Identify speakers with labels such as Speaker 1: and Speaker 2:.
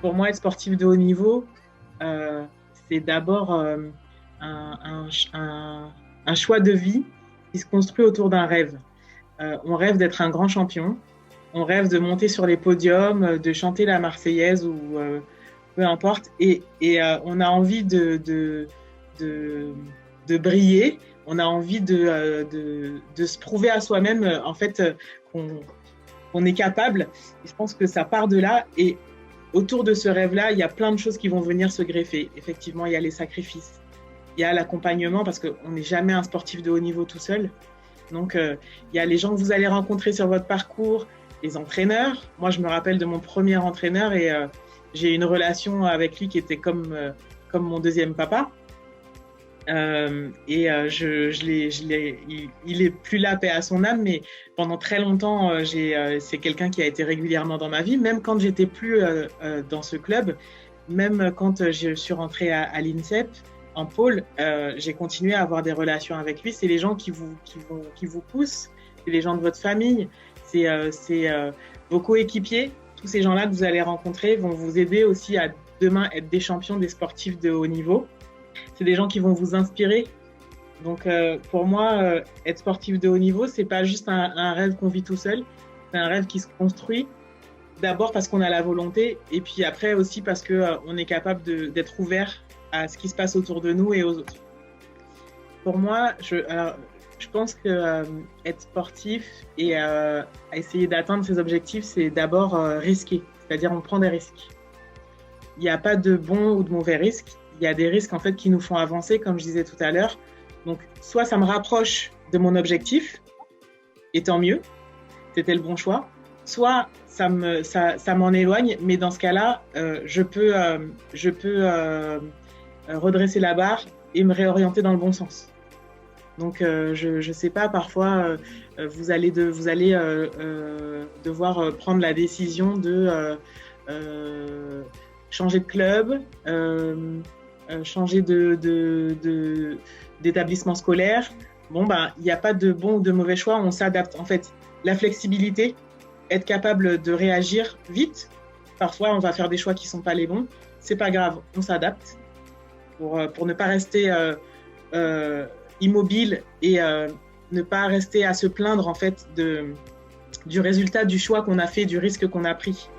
Speaker 1: Pour moi, être sportif de haut niveau, euh, c'est d'abord un, un, un choix de vie qui se construit autour d'un rêve. On rêve d'être un grand champion, on rêve de monter sur les podiums, de chanter la Marseillaise ou peu importe, et on a envie de, de briller, on a envie de se prouver à soi-même, en fait, qu'on qu'on est capable. Et je pense que ça part de là, et autour de ce rêve-là, il y a plein de choses qui vont venir se greffer. Effectivement, il y a les sacrifices, il y a l'accompagnement, parce qu'on n'est jamais un sportif de haut niveau tout seul. Donc, il y a les gens que vous allez rencontrer sur votre parcours, les entraîneurs. Moi, je me rappelle de mon premier entraîneur et j'ai une relation avec lui qui était comme mon deuxième papa. Il est plus là, paix à son âme, mais pendant très longtemps, c'est quelqu'un qui a été régulièrement dans ma vie, même quand j'étais plus dans ce club, même quand je suis rentrée à l'INSEP en pôle, j'ai continué à avoir des relations avec lui. C'est les gens qui vous poussent, c'est les gens de votre famille, c'est vos coéquipiers. Tous ces gens-là que vous allez rencontrer vont vous aider aussi à demain être des champions, des sportifs de haut niveau. C'est des gens qui vont vous inspirer. Donc, pour moi, être sportif de haut niveau, c'est pas juste un rêve qu'on vit tout seul. C'est un rêve qui se construit d'abord parce qu'on a la volonté, et puis après aussi parce que on est capable d'être ouvert à ce qui se passe autour de nous et aux autres. Pour moi, je pense que être sportif et essayer d'atteindre ses objectifs, c'est d'abord risquer. C'est-à-dire, on prend des risques. Il n'y a pas de bon ou de mauvais risques. Il y a des risques en fait qui nous font avancer, comme je disais tout à l'heure. Donc, soit ça me rapproche de mon objectif, et tant mieux, c'était le bon choix. Soit ça m'en éloigne, mais dans ce cas-là, je peux redresser la barre et me réorienter dans le bon sens. Donc, je ne sais pas, parfois, vous allez devoir prendre la décision de changer de club, changer d'établissement scolaire. Bon, ben, il n'y a pas de bon ou de mauvais choix, on s'adapte. En fait, la flexibilité, être capable de réagir vite. Parfois, on va faire des choix qui ne sont pas les bons. C'est pas grave, on s'adapte pour ne pas rester immobile et ne pas rester à se plaindre en fait du résultat du choix qu'on a fait, du risque qu'on a pris.